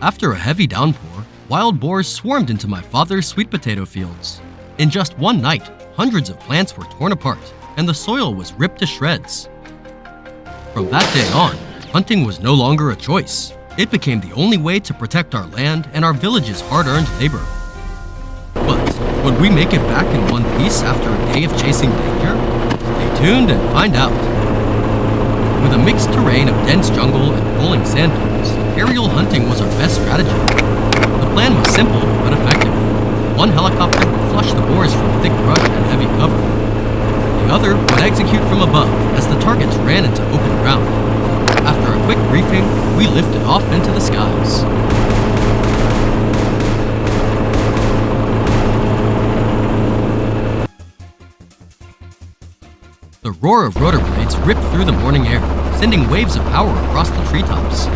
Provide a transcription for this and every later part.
After a heavy downpour, wild boars swarmed into my father's sweet potato fields. In just one night, hundreds of plants were torn apart, and the soil was ripped to shreds. From that day on, hunting was no longer a choice. It became the only way to protect our land and our village's hard-earned labor. But would we make it back in one piece after a day of chasing danger? Stay tuned and find out. With a mixed terrain of dense jungle and rolling sand dunes, aerial hunting was our best strategy. The plan was simple but effective. One helicopter would flush the boars from thick brush and heavy cover. The other would execute from above as the targets ran into open ground. After a quick briefing, we lifted off into the skies. The roar of rotor blades ripped through the morning air, sending waves of power across the treetops.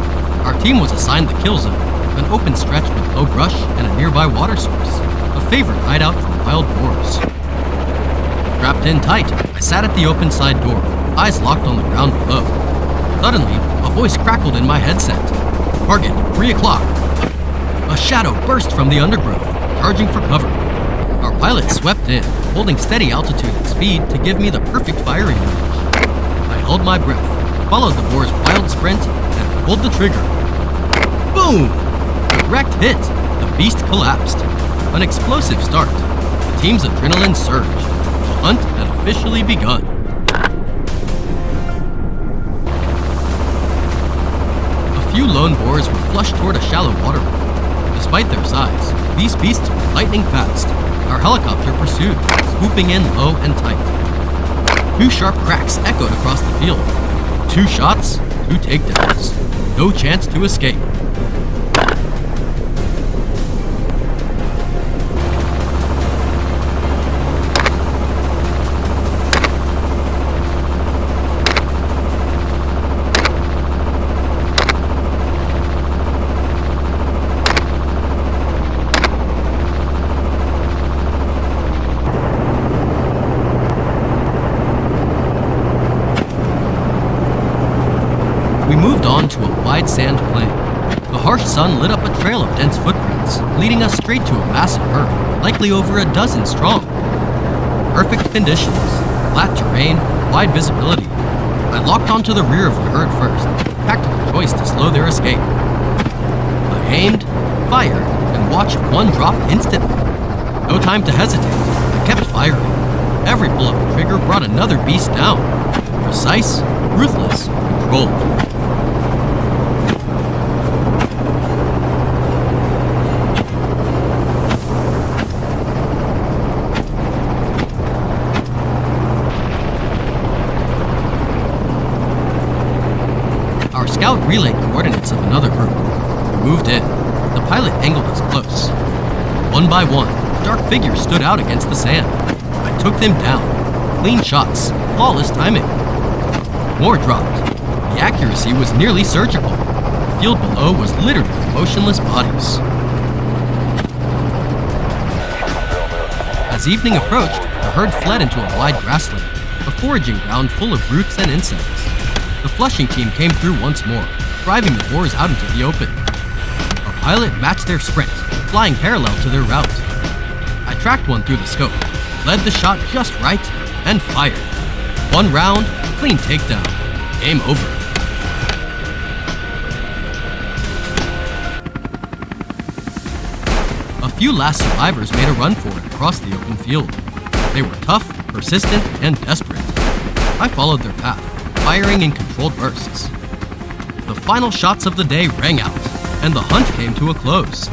Our team was assigned the kill zone, an open stretch with low brush and a nearby water source, a favorite hideout for wild boars. Strapped in tight, I sat at the open side door, eyes locked on the ground below. Suddenly, a voice crackled in my headset. Target, 3 o'clock. A shadow burst from the undergrowth, charging for cover. Our pilot swept in, holding steady altitude and speed to give me the perfect firing range. I held my breath, followed the boar's wild sprint, and pulled the trigger. Boom! Direct hit. The beast collapsed. An explosive start. The team's adrenaline surged. The hunt had officially begun. A few lone boars were flushed toward a shallow waterway. Despite their size, these beasts were lightning fast. Our helicopter pursued, swooping in low and tight. 2 sharp cracks echoed across the field. 2 shots, 2 takedowns. No chance to escape. We moved on to a wide sand plain. The harsh sun lit up a trail of dense footprints, leading us straight to a massive herd, likely over a dozen strong. Perfect conditions, flat terrain, wide visibility. I locked onto the rear of the herd first, tactical choice to slow their escape. I aimed, fired, and watched one drop instantly. No time to hesitate. I kept firing. Every pull of the trigger brought another beast down. Precise, ruthless, controlled. Our scout relayed coordinates of another group. We moved in. The pilot angled us close. One by one, dark figures stood out against the sand. I took them down. Clean shots, flawless timing. More dropped. The accuracy was nearly surgical. The field below was littered with motionless bodies. As evening approached, the herd fled into a wide grassland, a foraging ground full of roots and insects. The flushing team came through once more, driving the boars out into the open. Our pilot matched their sprint, flying parallel to their route. I tracked one through the scope, led the shot just right, and fired. One round, clean takedown. Game over. A few last survivors made a run for it across the open field. They were tough, persistent, and desperate. I followed their path, firing in controlled bursts. The final shots of the day rang out, and the hunt came to a close.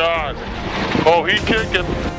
God. Oh, he's kicking.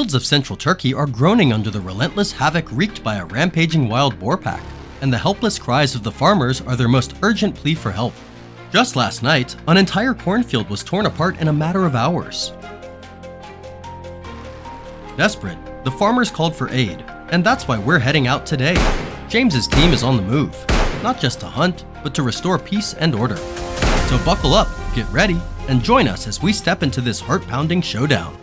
fields of central Turkey are groaning under the relentless havoc wreaked by a rampaging wild boar pack, and the helpless cries of the farmers are their most urgent plea for help. Just last night, an entire cornfield was torn apart in a matter of hours. Desperate, the farmers called for aid, and that's why we're heading out today. James's team is on the move, not just to hunt, but to restore peace and order. So buckle up, get ready, and join us as we step into this heart-pounding showdown.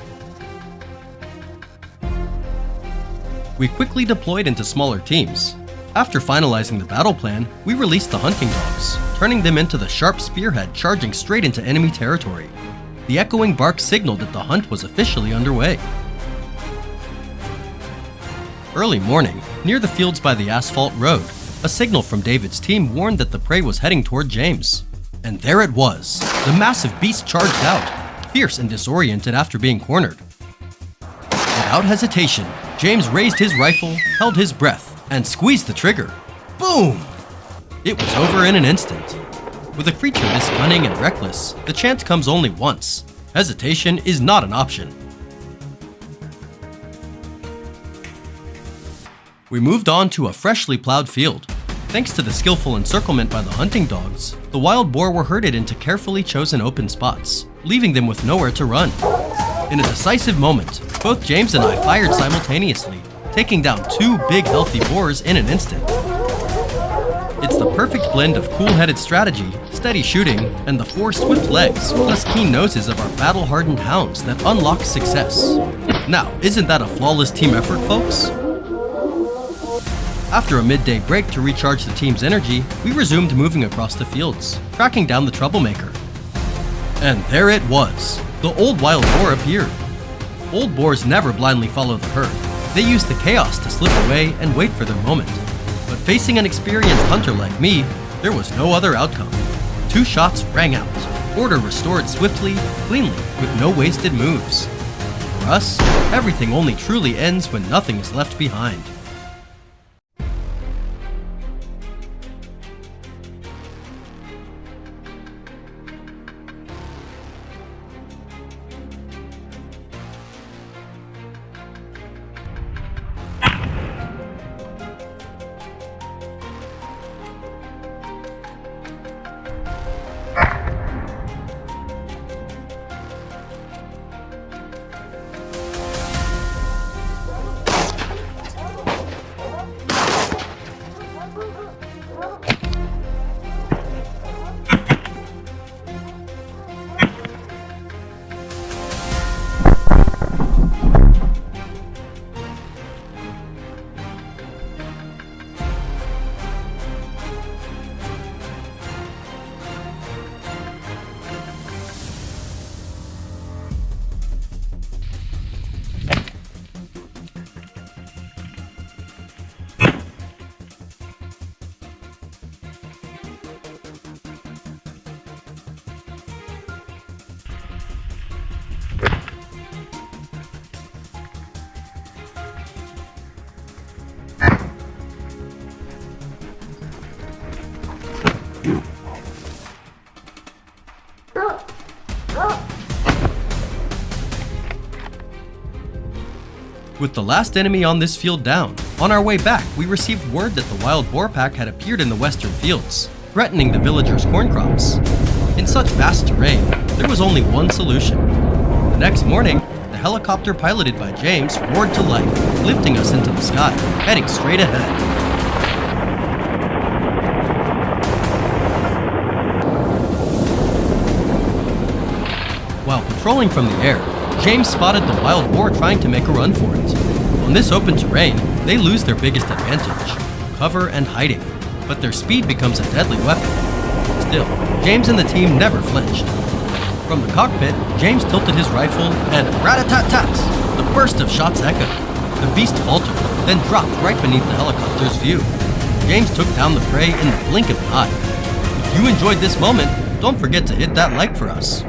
We quickly deployed into smaller teams. After finalizing the battle plan, we released the hunting dogs, turning them into the sharp spearhead charging straight into enemy territory. The echoing bark signaled that the hunt was officially underway. Early morning, near the fields by the asphalt road, a signal from David's team warned that the prey was heading toward James. And there it was. The massive beast charged out, fierce and disoriented after being cornered. Without hesitation, James raised his rifle, held his breath, and squeezed the trigger. Boom! It was over in an instant. With a creature this cunning and reckless, the chance comes only once. Hesitation is not an option. We moved on to a freshly plowed field. Thanks to the skillful encirclement by the hunting dogs, the wild boar were herded into carefully chosen open spots, leaving them with nowhere to run. In a decisive moment, both James and I fired simultaneously, taking down two big healthy boars in an instant. It's the perfect blend of cool-headed strategy, steady shooting, and the 4 swift legs plus keen noses of our battle-hardened hounds that unlock success. Now, isn't that a flawless team effort, folks? After a midday break to recharge the team's energy, we resumed moving across the fields, tracking down the troublemaker. And there it was. The old wild boar appeared. Old boars never blindly follow the herd. They use the chaos to slip away and wait for their moment. But facing an experienced hunter like me, there was no other outcome. 2 shots rang out, order restored swiftly, cleanly, with no wasted moves. For us, everything only truly ends when nothing is left behind. With the last enemy on this field down, on our way back we received word that the wild boar pack had appeared in the western fields, threatening the villagers' corn crops. In such vast terrain, there was only one solution. The next morning, the helicopter piloted by James roared to life, lifting us into the sky, heading straight ahead. While patrolling from the air, James spotted the wild boar trying to make a run for it. On this open terrain, they lose their biggest advantage, cover and hiding, but their speed becomes a deadly weapon. Still, James and the team never flinched. From the cockpit, James tilted his rifle and rat-a-tat-tat! The burst of shots echoed. The beast faltered, then dropped right beneath the helicopter's view. James took down the prey in the blink of an eye. If you enjoyed this moment, don't forget to hit that like for us.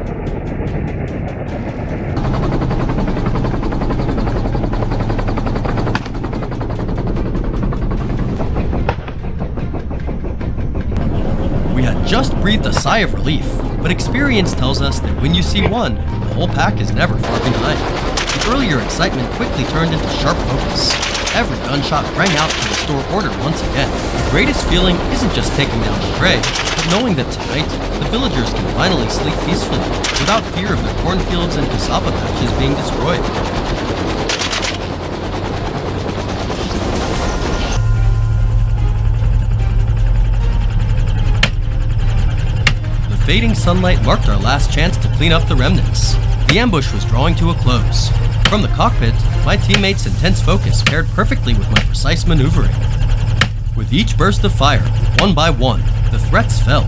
Just breathed a sigh of relief, but experience tells us that when you see one, the whole pack is never far behind. The earlier excitement quickly turned into sharp focus. Every gunshot rang out to restore order once again. The greatest feeling isn't just taking down the prey, but knowing that tonight, the villagers can finally sleep peacefully, without fear of their cornfields and cassava patches being destroyed. The fading sunlight marked our last chance to clean up the remnants. The ambush was drawing to a close. From the cockpit, my teammates' intense focus paired perfectly with my precise maneuvering. With each burst of fire, one by one, the threats fell.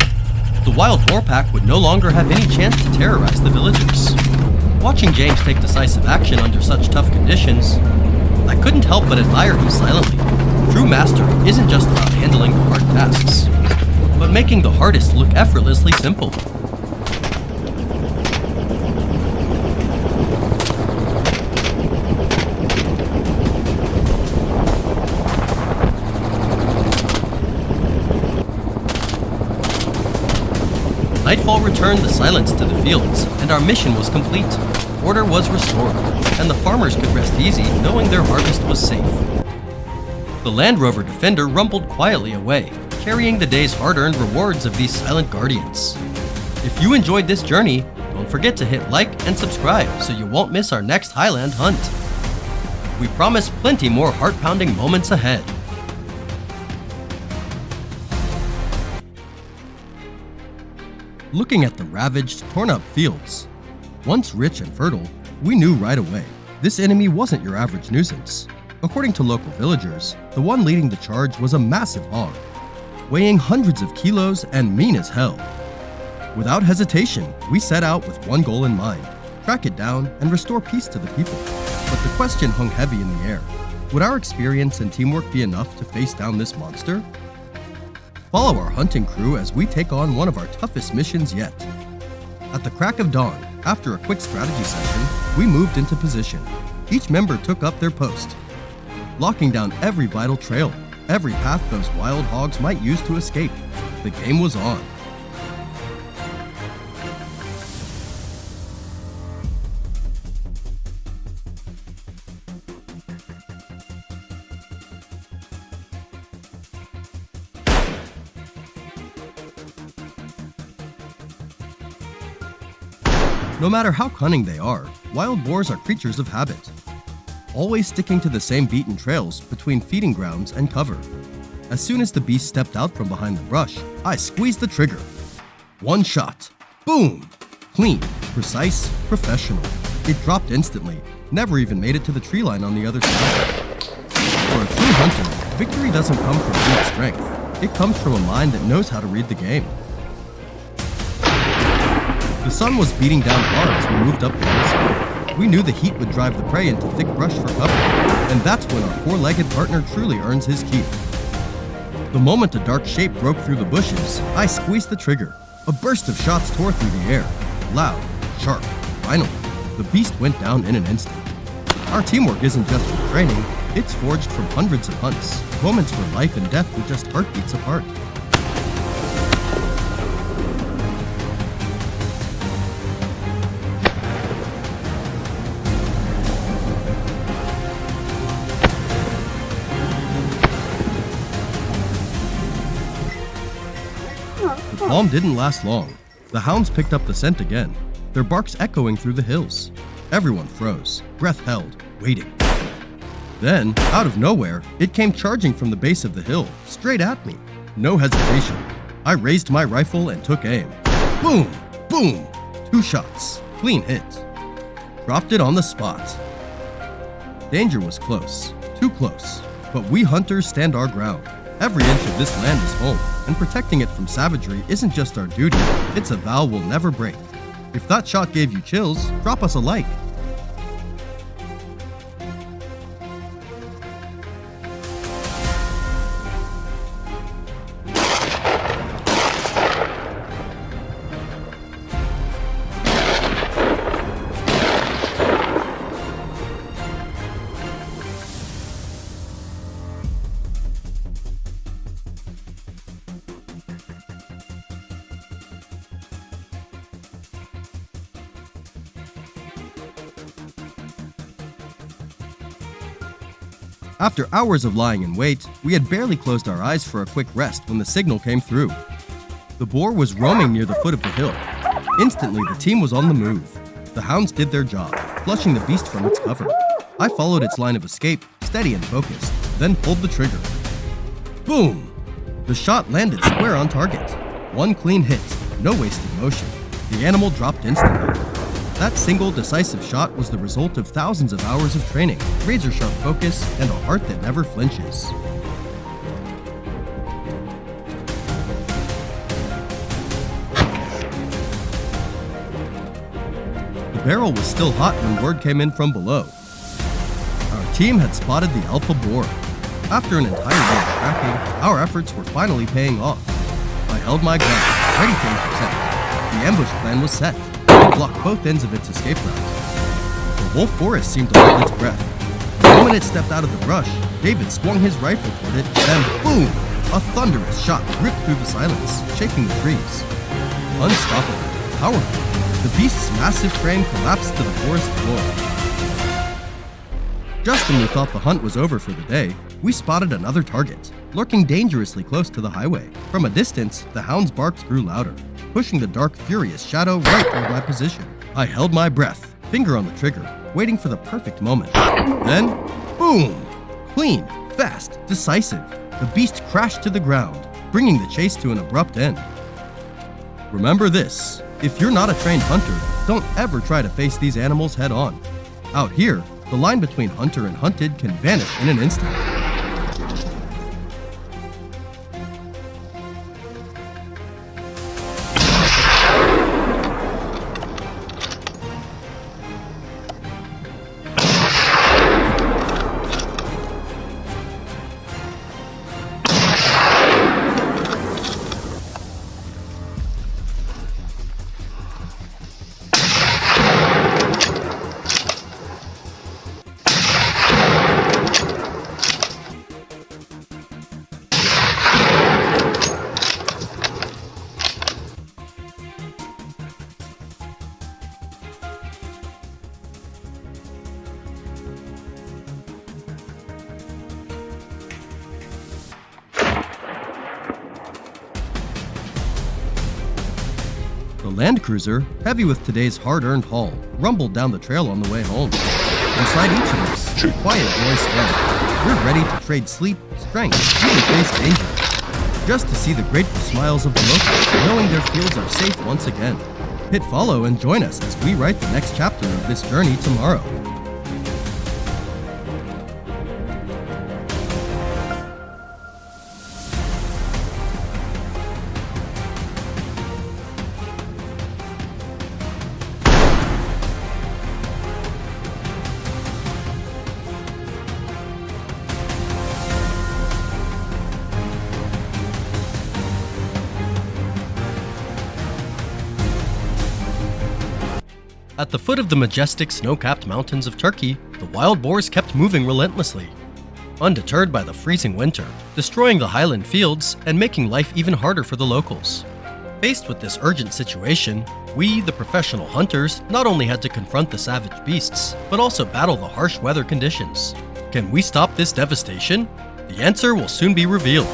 The wild boar pack would no longer have any chance to terrorize the villagers. Watching James take decisive action under such tough conditions, I couldn't help but admire him silently. True mastery isn't just about handling the hard tasks, but making the hardest look effortlessly simple. Nightfall returned the silence to the fields, and our mission was complete. Order was restored, and the farmers could rest easy knowing their harvest was safe. The Land Rover Defender rumbled quietly away, carrying the day's hard-earned rewards of these silent guardians. If you enjoyed this journey, don't forget to hit like and subscribe so you won't miss our next Highland hunt. We promise plenty more heart-pounding moments ahead. Looking at the ravaged, torn-up fields, once rich and fertile, we knew right away this enemy wasn't your average nuisance. According to local villagers, the one leading the charge was a massive hog, weighing hundreds of kilos and mean as hell. Without hesitation, we set out with one goal in mind: track it down and restore peace to the people. But the question hung heavy in the air. Would our experience and teamwork be enough to face down this monster? Follow our hunting crew as we take on one of our toughest missions yet. At the crack of dawn, after a quick strategy session, we moved into position. Each member took up their post, locking down every vital trail, every path those wild hogs might use to escape. The game was on. No matter how cunning they are, wild boars are creatures of habit, always sticking to the same beaten trails between feeding grounds and cover. As soon as the beast stepped out from behind the brush, I squeezed the trigger. One shot. Boom! Clean, precise, professional. It dropped instantly, never even made it to the tree line on the other side. For a true hunter, victory doesn't come from brute strength. It comes from a mind that knows how to read the game. The sun was beating down hard as we moved up the hillside. We knew the heat would drive the prey into thick brush for cover, and that's when our four-legged partner truly earns his keep. The moment a dark shape broke through the bushes, I squeezed the trigger. A burst of shots tore through the air, loud, sharp. Finally, the beast went down in an instant. Our teamwork isn't just from training, it's forged from hundreds of hunts, moments where life and death were just heartbeats apart. The calm didn't last long. The hounds picked up the scent again, their barks echoing through the hills. Everyone froze, breath held, waiting. Then, out of nowhere, it came charging from the base of the hill, straight at me. No hesitation. I raised my rifle and took aim. Boom! Boom! 2 shots. Clean hit. Dropped it on the spot. Danger was close, too close, but we hunters stand our ground. Every inch of this land is home, and protecting it from savagery isn't just our duty, it's a vow we'll never break. If that shot gave you chills, drop us a like. After hours of lying in wait, we had barely closed our eyes for a quick rest when the signal came through. The boar was roaming near the foot of the hill. Instantly, the team was on the move. The hounds did their job, flushing the beast from its cover. I followed its line of escape, steady and focused, then pulled the trigger. Boom! The shot landed square on target. One clean hit, no wasted motion. The animal dropped instantly. That single decisive shot was the result of thousands of hours of training, razor-sharp focus, and a heart that never flinches. The barrel was still hot when word came in from below. Our team had spotted the alpha boar. After an entire day of tracking, our efforts were finally paying off. I held my ground, ready to intercept. The ambush plan was set. We blocked both ends of its escape route. The whole forest seemed to hold its breath. The moment it stepped out of the brush, David swung his rifle toward it, then boom! A thunderous shot ripped through the silence, shaking the trees. Unstoppable, powerful. The beast's massive frame collapsed to the forest floor. Just when we thought the hunt was over for the day, we spotted another target, lurking dangerously close to the highway. From a distance, the hound's barks grew louder, pushing the dark, furious shadow right toward my position. I held my breath, finger on the trigger, waiting for the perfect moment. Then, boom! Clean, fast, decisive. The beast crashed to the ground, bringing the chase to an abrupt end. Remember this. If you're not a trained hunter, don't ever try to face these animals head on. Out here, the line between hunter and hunted can vanish in an instant. The Land Cruiser, heavy with today's hard-earned haul, rumbled down the trail on the way home. Inside each of us, a quiet voice said, "We're ready to trade sleep, strength, even face danger." Just to see the grateful smiles of the locals, knowing their fields are safe once again. Hit follow and join us as we write the next chapter of this journey tomorrow. At the foot of the majestic snow-capped mountains of Turkey, the wild boars kept moving relentlessly, undeterred by the freezing winter, destroying the highland fields and making life even harder for the locals. Faced with this urgent situation, we, the professional hunters, not only had to confront the savage beasts, but also battle the harsh weather conditions. Can we stop this devastation? The answer will soon be revealed.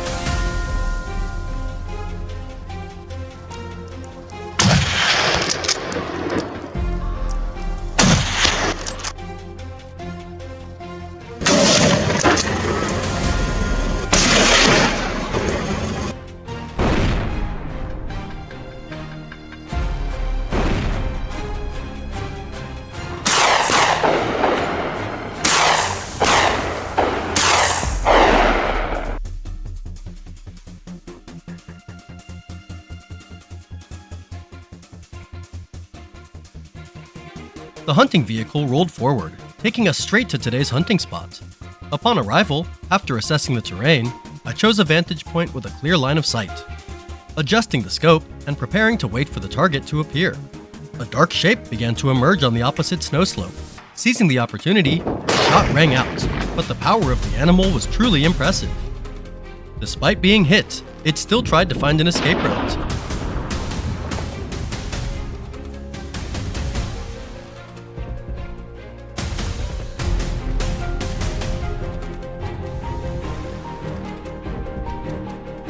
The hunting vehicle rolled forward, taking us straight to today's hunting spot. Upon arrival, after assessing the terrain, I chose a vantage point with a clear line of sight. Adjusting the scope and preparing to wait for the target to appear. A dark shape began to emerge on the opposite snow slope. Seizing the opportunity, the shot rang out, but the power of the animal was truly impressive. Despite being hit, it still tried to find an escape route.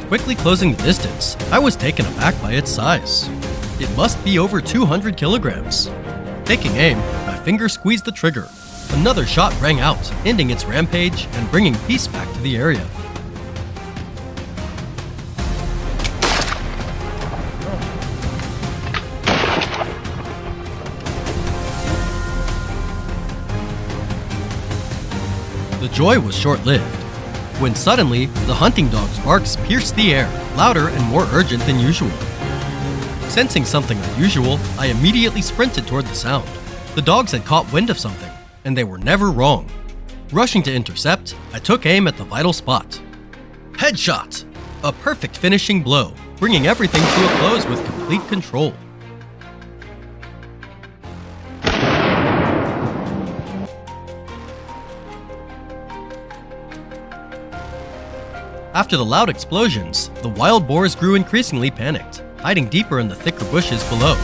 Quickly closing the distance, I was taken aback by its size. It must be over 200 kilograms. Taking aim, my finger squeezed the trigger. Another shot rang out, ending its rampage and bringing peace back to the area. The joy was short-lived, when suddenly the hunting dog's barks pierced the air, louder and more urgent than usual. Sensing something unusual, I immediately sprinted toward the sound. The dogs had caught wind of something, and they were never wrong. Rushing to intercept, I took aim at the vital spot. Headshot! A perfect finishing blow, bringing everything to a close with complete control. After the loud explosions, the wild boars grew increasingly panicked, hiding deeper in the thicker bushes below.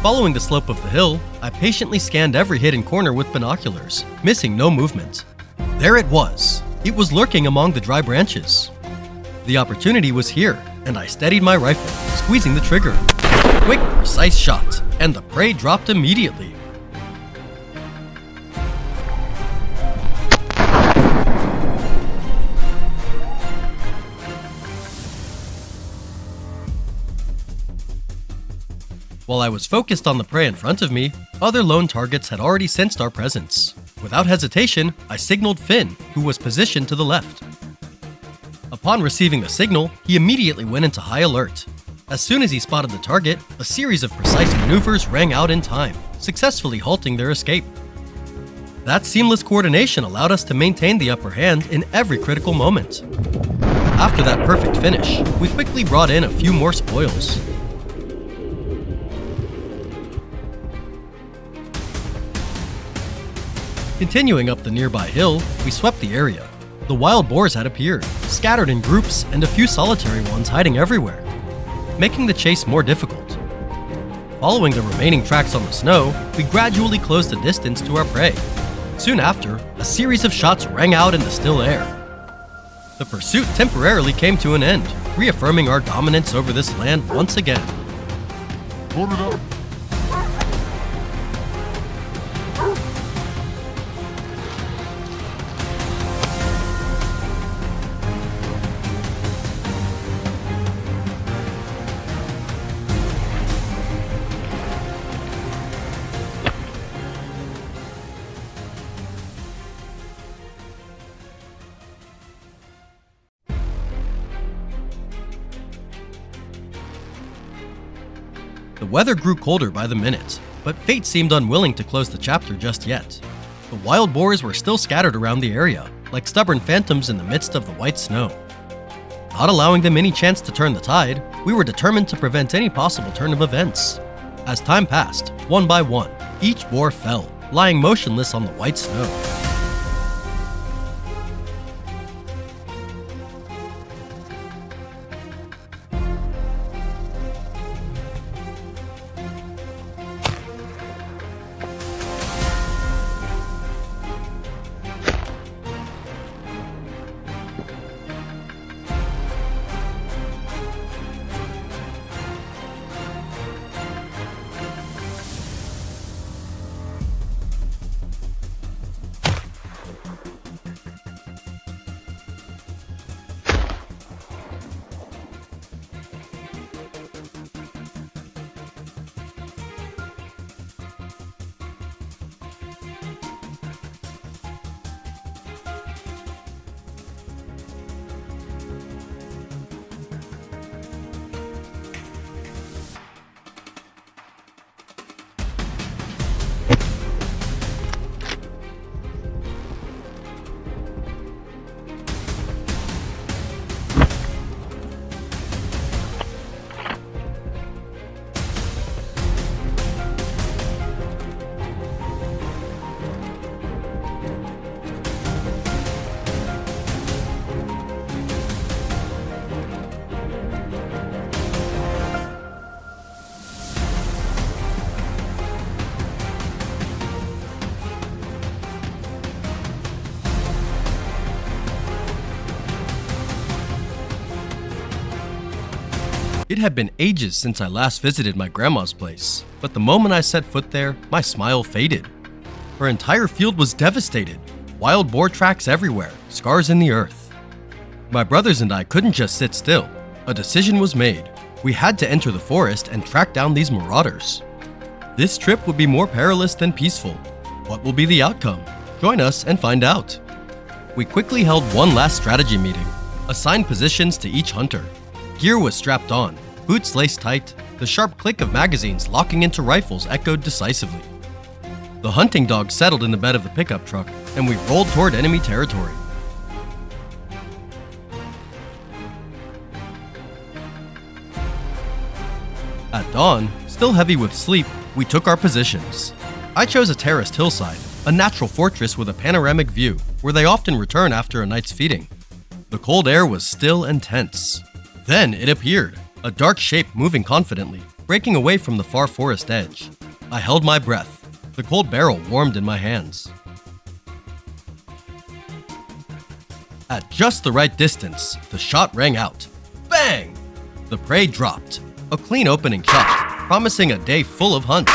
Following the slope of the hill, I patiently scanned every hidden corner with binoculars, missing no movement. There it was. It was lurking among the dry branches. The opportunity was here, and I steadied my rifle, squeezing the trigger. Quick, precise shot, and the prey dropped immediately. While I was focused on the prey in front of me, other lone targets had already sensed our presence. Without hesitation, I signaled Finn, who was positioned to the left. Upon receiving the signal, he immediately went into high alert. As soon as he spotted the target, a series of precise maneuvers rang out in time, successfully halting their escape. That seamless coordination allowed us to maintain the upper hand in every critical moment. After that perfect finish, we quickly brought in a few more spoils. Continuing up the nearby hill, we swept the area. The wild boars had appeared, scattered in groups and a few solitary ones hiding everywhere, making the chase more difficult. Following the remaining tracks on the snow, we gradually closed the distance to our prey. Soon after, a series of shots rang out in the still air. The pursuit temporarily came to an end, reaffirming our dominance over this land once again. Hold it up. The weather grew colder by the minute, but fate seemed unwilling to close the chapter just yet. The wild boars were still scattered around the area, like stubborn phantoms in the midst of the white snow. Not allowing them any chance to turn the tide, we were determined to prevent any possible turn of events. As time passed, one by one, each boar fell, lying motionless on the white snow. It had been ages since I last visited my grandma's place, but the moment I set foot there, my smile faded. Her entire field was devastated. Wild boar tracks everywhere, scars in the earth. My brothers and I couldn't just sit still. A decision was made. We had to enter the forest and track down these marauders. This trip would be more perilous than peaceful. What will be the outcome? Join us and find out. We quickly held one last strategy meeting, assigned positions to each hunter. Gear was strapped on, boots laced tight, the sharp click of magazines locking into rifles echoed decisively. The hunting dogs settled in the bed of the pickup truck, and we rolled toward enemy territory. At dawn, still heavy with sleep, we took our positions. I chose a terraced hillside, a natural fortress with a panoramic view, where they often return after a night's feeding. The cold air was still and tense. Then it appeared, a dark shape moving confidently, breaking away from the far forest edge. I held my breath. The cold barrel warmed in my hands. At just the right distance, the shot rang out. Bang! The prey dropped. A clean opening shot, promising a day full of hunts.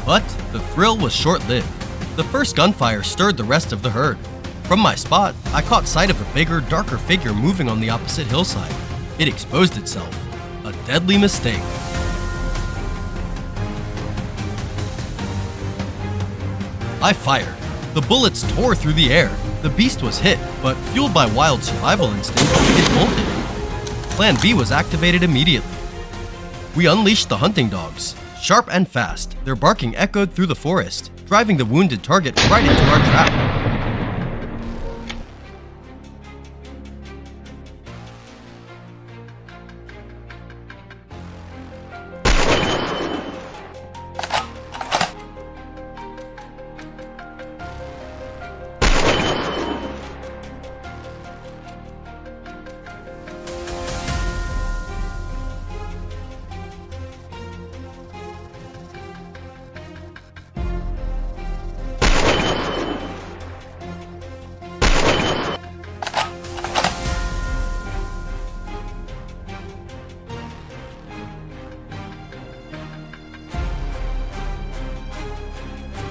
But the thrill was short-lived. The first gunfire stirred the rest of the herd. From my spot, I caught sight of a bigger, darker figure moving on the opposite hillside. It exposed itself. A deadly mistake. I fired. The bullets tore through the air. The beast was hit, but fueled by wild survival instinct, it bolted. Plan B was activated immediately. We unleashed the hunting dogs. Sharp and fast, their barking echoed through the forest, driving the wounded target right into our trap.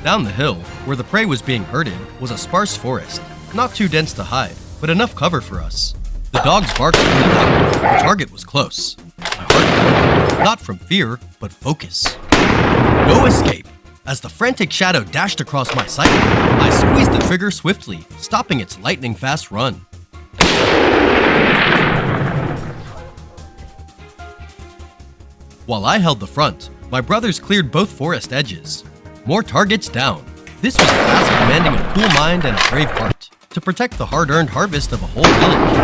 Down the hill, where the prey was being herded, was a sparse forest, not too dense to hide, but enough cover for us. The dogs barked through the water. The target was close. My heart pounded, not from fear, but focus. No escape. As the frantic shadow dashed across my sight, I squeezed the trigger swiftly, stopping its lightning-fast run. While I held the front, my brothers cleared both forest edges. More targets down. This was a task demanding a cool mind and a brave heart to protect the hard-earned harvest of a whole village.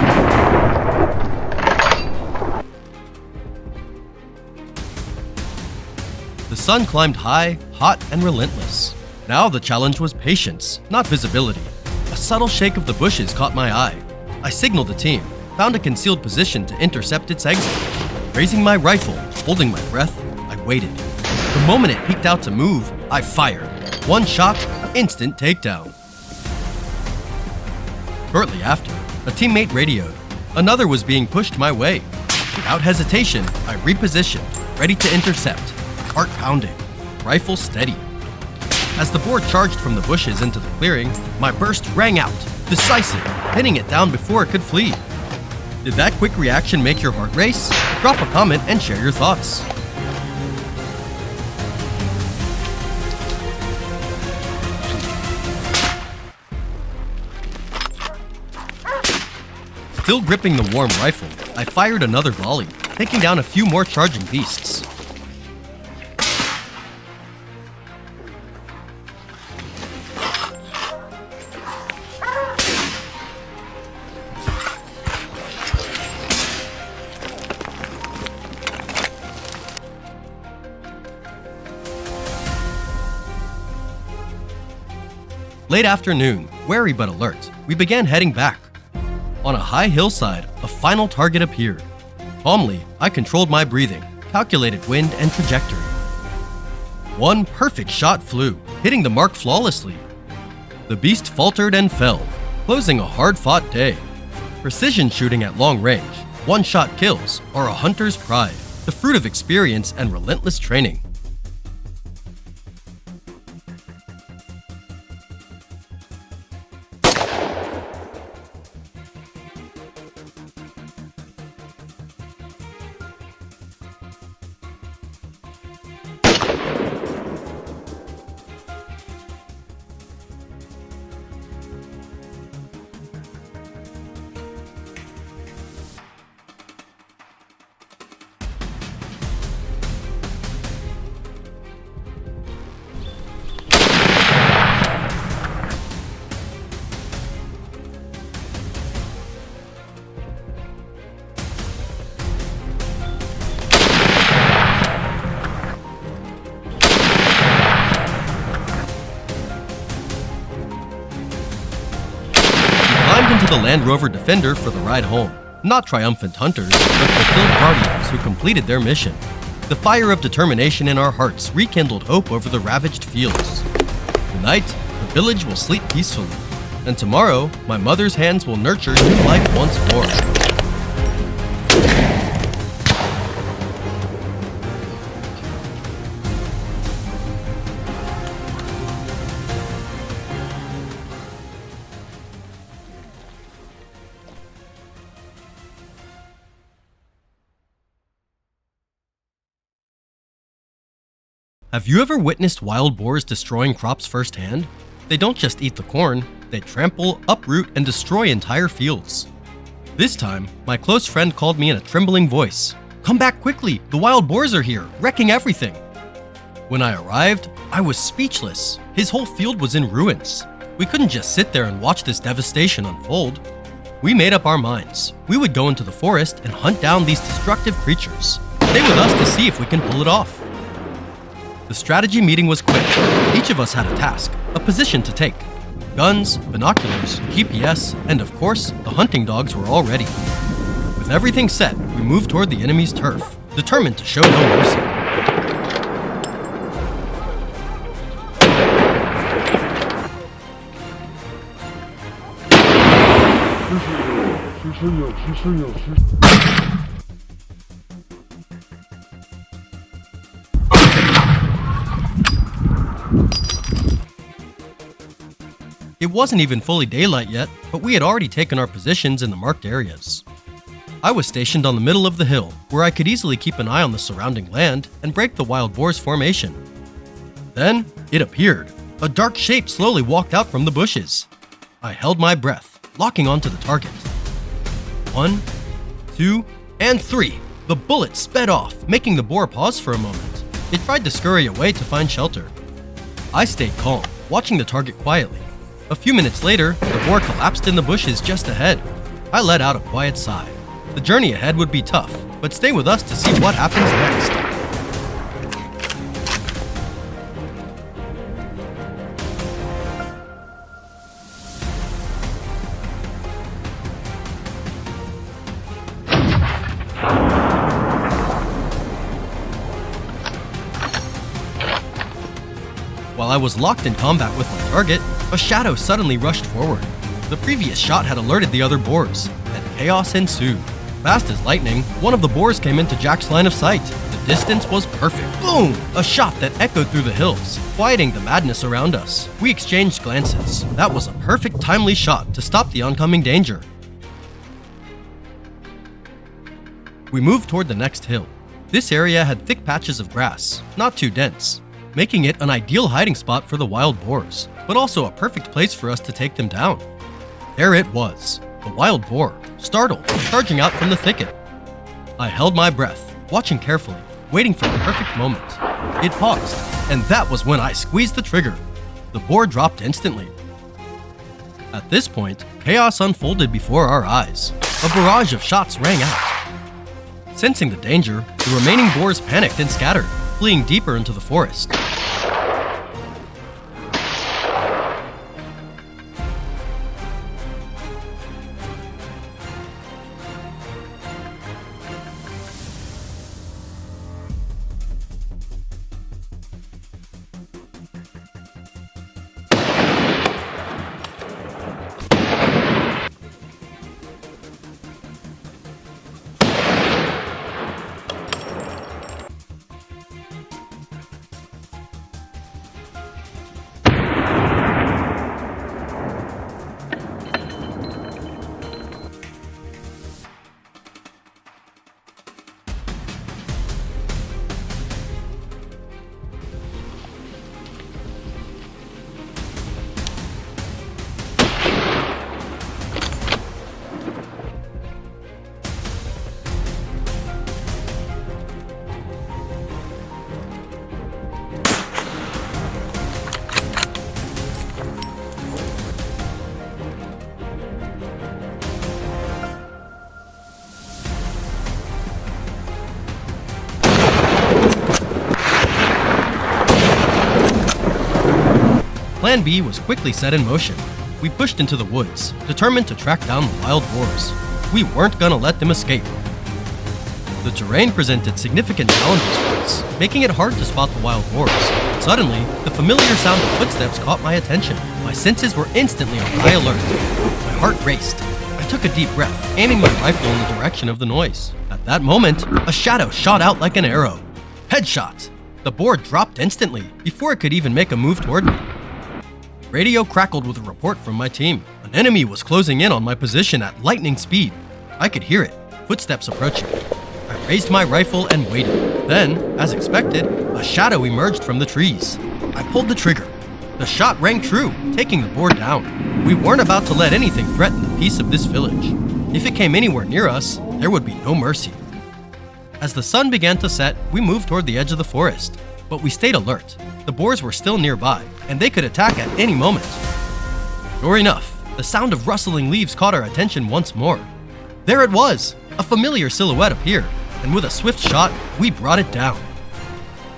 The sun climbed high, hot, and relentless. Now the challenge was patience, not visibility. A subtle shake of the bushes caught my eye. I signaled the team, found a concealed position to intercept its exit. Raising my rifle, holding my breath, I waited. The moment it peeked out to move, I fired. One shot, instant takedown. Shortly after, a teammate radioed. Another was being pushed my way. Without hesitation, I repositioned, ready to intercept. Heart pounding, rifle steady. As the boar charged from the bushes into the clearing, my burst rang out, decisive, pinning it down before it could flee. Did that quick reaction make your heart race? Drop a comment and share your thoughts. Still gripping the warm rifle, I fired another volley, taking down a few more charging beasts. Late afternoon, wary but alert, we began heading back. On a high hillside, a final target appeared. Calmly, I controlled my breathing, calculated wind and trajectory. One perfect shot flew, hitting the mark flawlessly. The beast faltered and fell, closing a hard-fought day. Precision shooting at long range, one-shot kills, are a hunter's pride, the fruit of experience and relentless training. Into the Land Rover Defender for the ride home. Not triumphant hunters, but fulfilled guardians who completed their mission. The fire of determination in our hearts rekindled hope over the ravaged fields. Tonight, the village will sleep peacefully, and tomorrow, my mother's hands will nurture new life once more. Have you ever witnessed wild boars destroying crops firsthand? They don't just eat the corn, they trample, uproot, and destroy entire fields. This time, my close friend called me in a trembling voice. "Come back quickly, the wild boars are here, wrecking everything." When I arrived, I was speechless. His whole field was in ruins. We couldn't just sit there and watch this devastation unfold. We made up our minds. We would go into the forest and hunt down these destructive creatures. Stay with us to see if we can pull it off. The strategy meeting was quick. Each of us had a task, a position to take. Guns, binoculars, GPS, and of course, the hunting dogs were all ready. With everything set, we moved toward the enemy's turf, determined to show no mercy. It wasn't even fully daylight yet, but we had already taken our positions in the marked areas. I was stationed on the middle of the hill, where I could easily keep an eye on the surrounding land and break the wild boar's formation. Then, it appeared. A dark shape slowly walked out from the bushes. I held my breath, locking onto the target. 1, 2, and 3. The bullet sped off, making the boar pause for a moment. It tried to scurry away to find shelter. I stayed calm, watching the target quietly. A few minutes later, the boar collapsed in the bushes just ahead. I let out a quiet sigh. The journey ahead would be tough, but stay with us to see what happens next. While I was locked in combat with my target, a shadow suddenly rushed forward. The previous shot had alerted the other boars, and chaos ensued. Fast as lightning, one of the boars came into Jack's line of sight. The distance was perfect. Boom! A shot that echoed through the hills, quieting the madness around us. We exchanged glances. That was a perfect, timely shot to stop the oncoming danger. We moved toward the next hill. This area had thick patches of grass, not too dense, making it an ideal hiding spot for the wild boars, but also a perfect place for us to take them down. There it was, the wild boar, startled, charging out from the thicket. I held my breath, watching carefully, waiting for the perfect moment. It paused, and that was when I squeezed the trigger. The boar dropped instantly. At this point, chaos unfolded before our eyes. A barrage of shots rang out. Sensing the danger, the remaining boars panicked and scattered, fleeing deeper into the forest. Plan B was quickly set in motion. We pushed into the woods, determined to track down the wild boars. We weren't gonna let them escape. The terrain presented significant challenges for us, making it hard to spot the wild boars. Suddenly, the familiar sound of footsteps caught my attention. My senses were instantly on high alert. My heart raced. I took a deep breath, aiming my rifle in the direction of the noise. At that moment, a shadow shot out like an arrow. Headshot! The boar dropped instantly, before it could even make a move toward me. Radio crackled with a report from my team. An enemy was closing in on my position at lightning speed. I could hear it, footsteps approaching. I raised my rifle and waited. Then, as expected, a shadow emerged from the trees. I pulled the trigger. The shot rang true, taking the boar down. We weren't about to let anything threaten the peace of this village. If it came anywhere near us, there would be no mercy. As the sun began to set, we moved toward the edge of the forest. But we stayed alert. The boars were still nearby, and they could attack at any moment. Sure enough, the sound of rustling leaves caught our attention once more. There it was! A familiar silhouette appeared, and with a swift shot, we brought it down.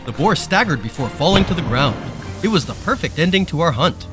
The boar staggered before falling to the ground. It was the perfect ending to our hunt.